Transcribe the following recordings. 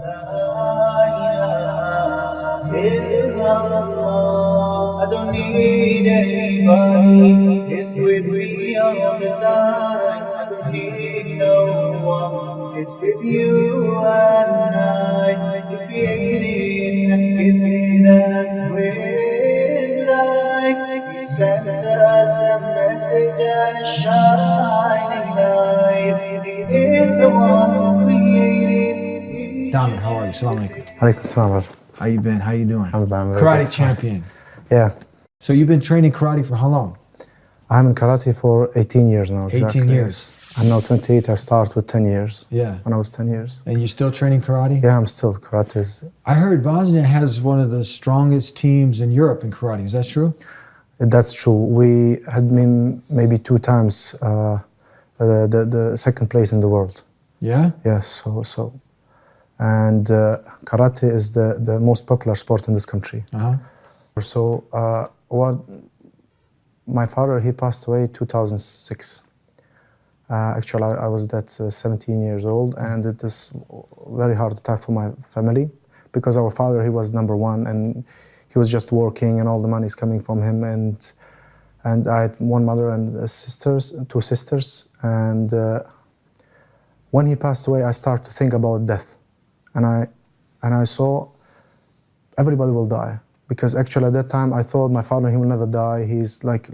I don't need anybody. It's with me all the time. I don't need no one. It's with you and I. You created and gifted us with life. You sent us a message and a shining light. He is the one who created. Damir, how are you? Assalamu alaikum. Alaikum salam. How you been? How you doing? I'm very Karate good. champion. Yeah. So you've been training karate for how long? I'm in karate for 18 years now. 18 years. Yes. I'm now 28. I started with 10 years. Yeah. When I was 10 years. And you're still training karate? Yeah, I'm still karate. I heard Bosnia has one of the strongest teams in Europe in karate. Is that true? That's true. We had been maybe 2 times the second place in the world. Yeah? Yes. So, and karate is the most popular sport in this country. Uh-huh. So, my father, he passed away 2006. Actually, I was 17 years old, and it is very hard attack for my family because our father, he was number one, and he was just working, and all the money is coming from him. And I had one mother and 2 sisters. And when he passed away, I started to think about death, and I saw everybody will die. Because actually at that time I thought my father, he will never die. He's like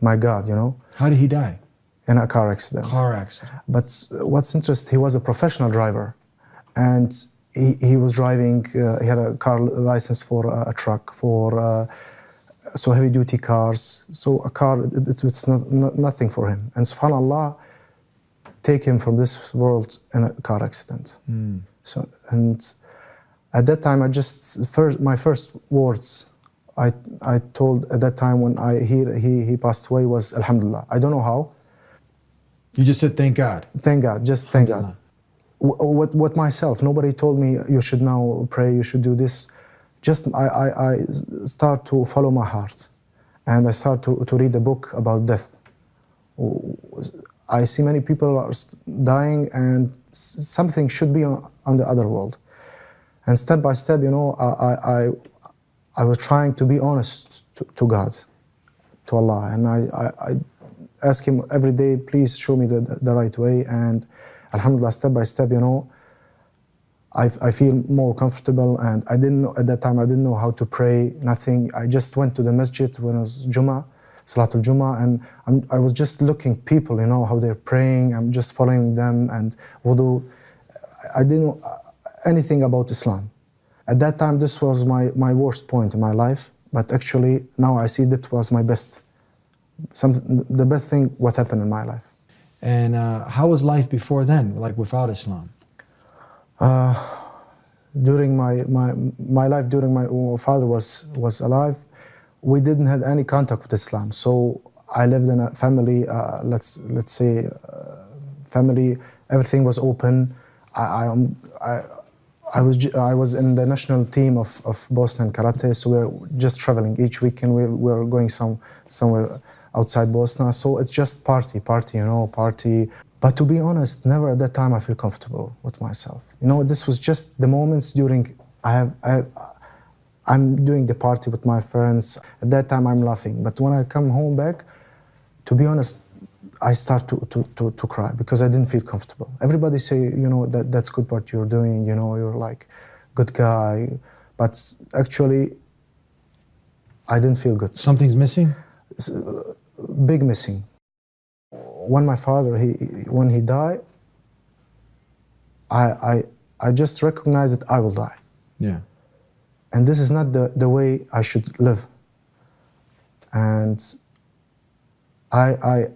my God, you know. How did he die? In a car accident. Car accident. But what's interesting, he was a professional driver, and he was driving. He had a car license for a truck, for so heavy duty cars. So a car, it's nothing for him. And subhanallah, take him from this world in a car accident. So and. At that time, my first words I told at that time when he passed away was Alhamdulillah. I don't know how. You just said thank God. Thank God, just thank God. What myself, nobody told me you should now pray, you should do this. Just I start to follow my heart, and I start to read a book about death. I see many people are dying, and something should be on the other world. And step by step, you know, I was trying to be honest to God, to Allah, and I ask Him every day, please show me the right way. And Alhamdulillah, step by step, you know, I feel more comfortable. And I didn't know, at that time, I didn't know how to pray, nothing. I just went to the masjid when it was Jummah, Salatul Jummah, and I was just looking people, you know, how they're praying. I'm just following them, and wudu. I didn't know anything about Islam. At that time, this was my worst point in my life, but actually now I see that was my best, the best thing what happened in my life. And how was life before then, like without Islam? During my life, during my father was alive, we didn't have any contact with Islam. So I lived in a family, let's say, family. Everything was open. I was in the national team of Bosnia and Karate, so we're just traveling each weekend. We're going somewhere outside Bosnia, so it's just party, you know, party. But to be honest, never at that time I feel comfortable with myself. You know, this was just the moments during I'm doing the party with my friends. At that time I'm laughing, but when I come home back, to be honest, I start to cry because I didn't feel comfortable. Everybody say, you know, that's good what you're doing, you know, you're like good guy, but actually I didn't feel good. Something's missing? Big missing. When my father, when he died, I just recognized that I will die. Yeah. And this is not the way I should live. And I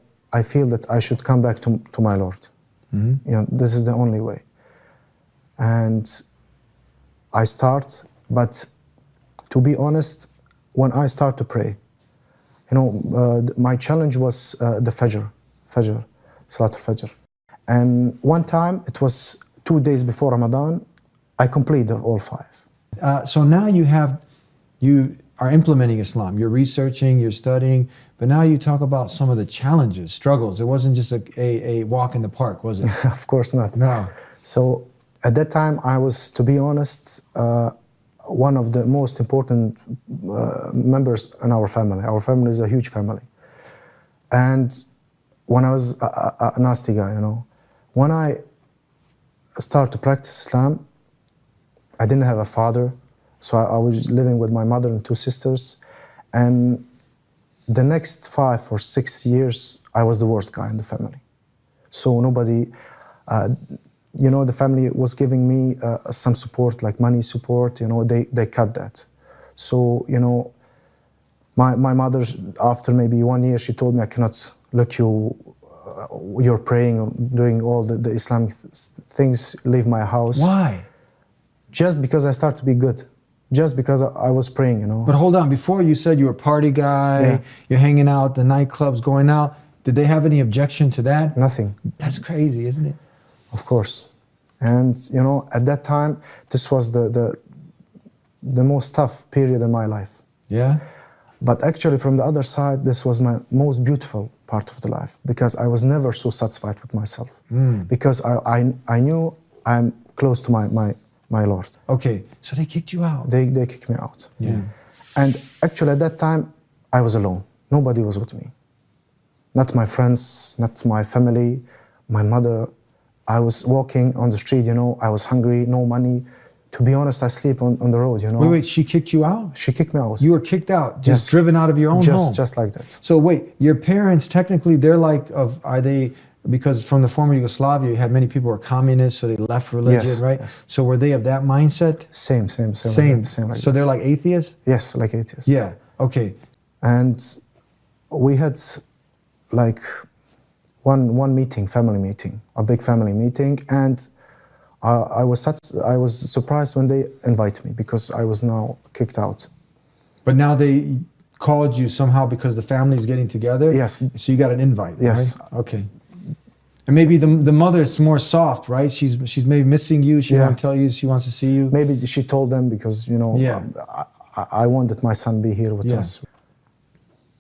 feel that I should come back to my Lord. Mm-hmm. You know, this is the only way. And I start, but to be honest, when I start to pray, you know, my challenge was the Fajr, Salatul Fajr. And one time, it was 2 days before Ramadan, I completed all 5. So now you are implementing Islam. You're researching, you're studying, but now you talk about some of the challenges, struggles. It wasn't just a walk in the park, was it? Of course not. No. So At that time, I was, to be honest, one of the most important members in our family. Our family is a huge family. And when I was a nasty guy, you know, when I started to practice Islam, I didn't have a father, so I was living with my mother and 2 sisters. And the next 5 or 6 years, I was the worst guy in the family. So nobody, you know, the family was giving me some support, like money support, you know, they cut that. So, you know, my mother, after maybe 1 year, she told me, I cannot look you, you're praying, doing all the Islamic things, leave my house. Why? Just because I started to be good. Just because I was praying, you know. But hold on, before you said you were a party guy, Yeah. you're hanging out, the nightclubs, going out. Did they have any objection to that? Nothing. That's crazy, isn't it? Of course. And, you know, at that time, this was the most tough period in my life. Yeah? But actually, from the other side, this was my most beautiful part of the life, because I was never so satisfied with myself. Because I knew I'm close to my Lord. Okay, so they kicked you out. They kicked me out. Yeah. And actually, at that time, I was alone. Nobody was with me. Not my friends, not my family, my mother. I was walking on the street, you know, I was hungry, no money. To be honest, I sleep on the road, you know. Wait, she kicked you out? She kicked me out. You were kicked out, just Yes. driven out of your own home? Just like that. So wait, your parents, technically, they're like, are they, because from the former Yugoslavia, you had many people who were communists, so they left religion, Yes, right? yes. So were they of that mindset? Same. Same. Like So that. they're like atheists? Yes, like atheists. Yeah, okay. And we had like one meeting, family meeting, a big family meeting, and I was surprised when they invited me, because I was now kicked out. But now they called you somehow because the family's getting together? Yes. So you got an invite, Yes. right? Okay. And maybe the mother is more soft, right? She's maybe missing you. She Yeah. won't tell you she wants to see you. Maybe she told them because, you know, Yeah. I wanted my son be here with Yeah. us.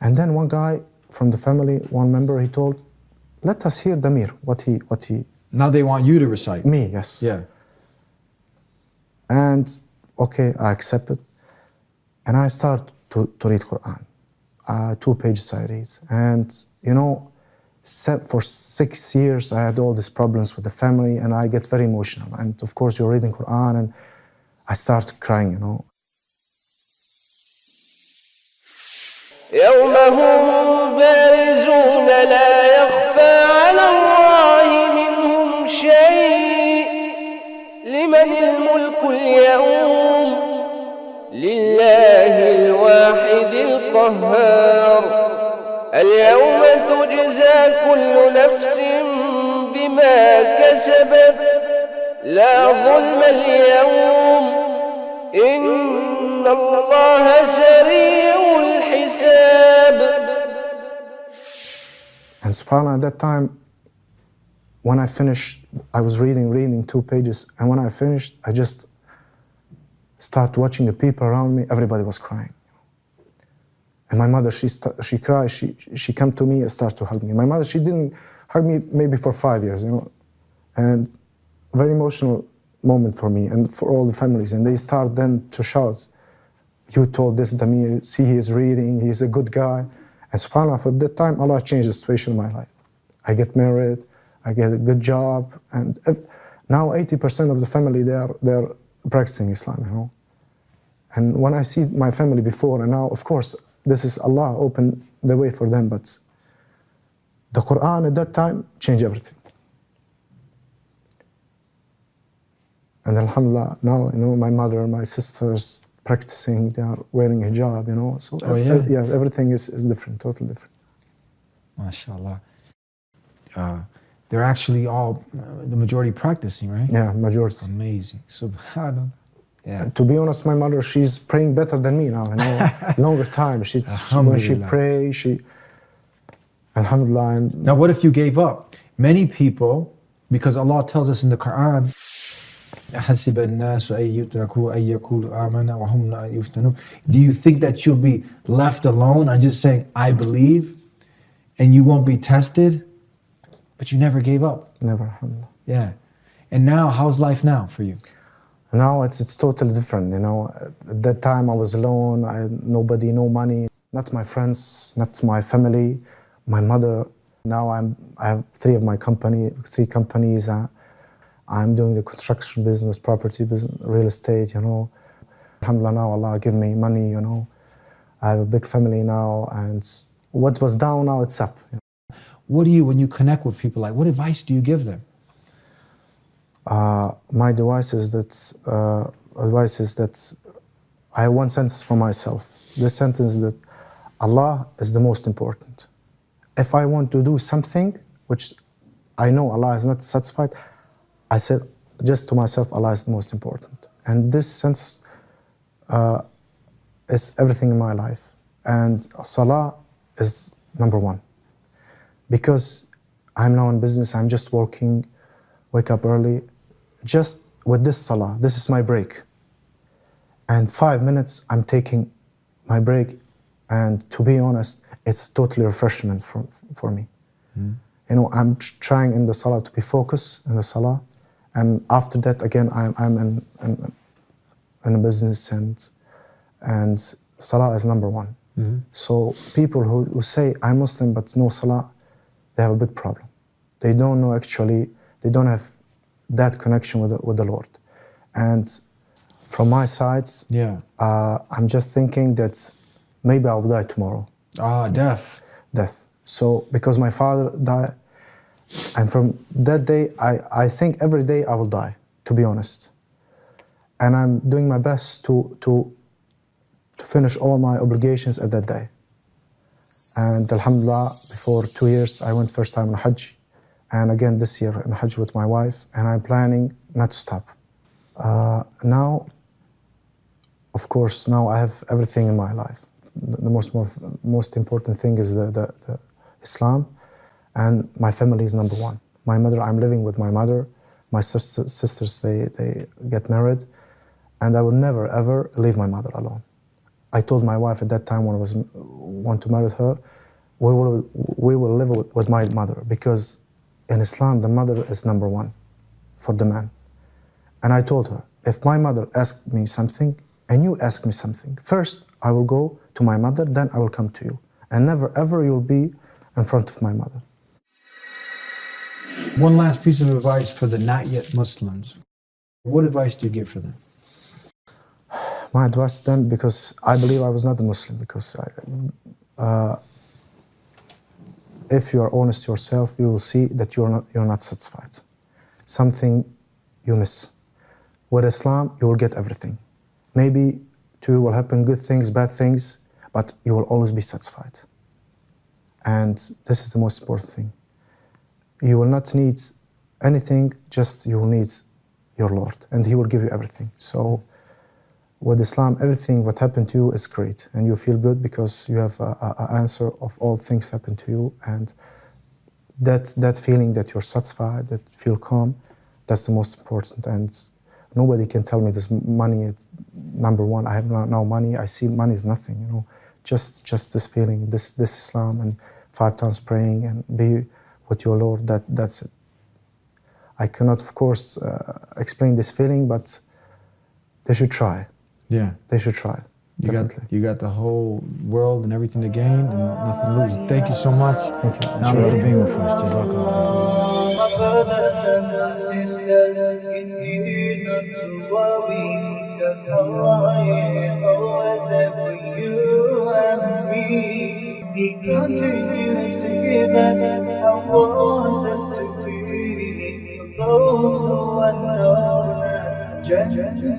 And then one guy from the family, one member, he told, let us hear Damir, what he, Now they want you to recite. me, yes. Yeah. And okay, I accepted. And I start to read Quran. 2 pages I read. And, you know, for 6 years, I had all these problems with the family, and I get very emotional. And of course, you're reading Quran, and I start crying, you know. يوم هم بارزون لا يخفى على الله منهم شيء لمن الملك اليوم لله الواحد القهار اليوم تجزى كل نفس بما كسبت لا ظلم اليوم إن الله سريع الحساب. And subhanAllah, at that time, when I finished, I was reading 2 pages, and when I finished, I just started watching the people around me. Everybody was crying. And my mother, she cried, she came to me and started to hug me. My mother, she didn't hug me maybe for 5 years, you know. And a very emotional moment for me and for all the families. And they start then to shout, you told this Damir, see, he is reading, he's a good guy. And subhanAllah, for that time, Allah changed the situation in my life. I get married, I get a good job, and now 80% of the family, they're practicing Islam, you know. And when I see my family before and now, of course, this is Allah opened the way for them, but the Quran at that time changed everything. And alhamdulillah, now, you know, my mother, my sisters practicing, they are wearing hijab, you know. So yes, everything is different, totally different. MashaAllah. They're actually all, the majority practicing, right? Yeah, majority. Amazing. Subhanallah. Yeah. To be honest, my mother, she's praying better than me now, you know. Longer time. When she Alhamdulillah. prays, alhamdulillah. And Now, what if you gave up? Many people, because Allah tells us in the Quran, حَسِبَ النَّاسُ أَن يُتْرَكُوا أَن يَقُولُوا آمَنَّا وَهُمْ لَا يُفْتَنُونَ. Do you think that you'll be left alone and just saying, I believe, and you won't be tested? But you never gave up. never, alhamdulillah. Yeah. And now, how's life now for you? Now it's totally different, you know. At that time I was alone, I had nobody, no money, not my friends, not my family, my mother. Now I have three companies. I'm doing the construction business, property business, real estate, you know. Alhamdulillah, now Allah give me money, you know. I have a big family now, and what was down now it's up. You know. What do you, when you connect with people, like what advice do you give them? My advice is that I have one sentence for myself. This sentence that Allah is the most important. If I want to do something which I know Allah is not satisfied, I said just to myself, Allah is the most important. And this sense is everything in my life. And Salah is number one. Because I'm now in business, I'm just working, wake up early. Just with this Salah, this is my break. And 5 minutes, I'm taking my break. And to be honest, it's totally refreshment for me. You know, I'm trying in the Salah to be focused in the Salah. And after that, again, I'm in a business, and Salah is number one. So people who say, I'm Muslim but no Salah, they have a big problem. They don't know actually, they don't have that connection with the Lord. And from my side, I'm just thinking that maybe I'll die tomorrow. Death. So because my father died, and from that day, I think every day I will die, to be honest. And I'm doing my best to finish all my obligations at that day. And Alhamdulillah, before 2 years, I went first time on Hajj. And again this year in Hajj with my wife, and I'm planning not to stop. Now, of course, now I have everything in my life. The most important thing is the Islam, and my family is number one. My mother, I'm living with my mother. My sisters, they get married, and I will never ever leave my mother alone. I told my wife at that time when I want to marry her, we will live with my mother, because in Islam, the mother is number one for the man. And I told her, if my mother asked me something and you ask me something, first I will go to my mother, then I will come to you. And never ever you'll be in front of my mother. One last piece of advice for the not yet Muslims. What advice do you give for them? My advice to them, because I believe I was not a Muslim, because if you are honest to yourself, you will see that you're not satisfied. Something you miss. With Islam, you will get everything. Maybe to you will happen good things, bad things, but you will always be satisfied. And this is the most important thing. You will not need anything, just you will need your Lord, and He will give you everything. So with Islam, everything what happened to you is great, and you feel good because you have an answer of all things happen to you, and that feeling that you're satisfied, that feel calm, that's the most important. And nobody can tell me this money is number one. I have no money. I see money is nothing. You know, just this feeling, this Islam, and 5 times praying and be with your Lord. That's it. I cannot, of course, explain this feeling, but they should try. Yeah. They should try. You got the whole world and everything to gain and nothing to lose. Thank you so much. Thank you. Now for being with us. Jazakallah. My brothers and my sisters, you need not to worry, because Allah is always there for you and me. He continues to give us and wants us to be those who are known as Jannati.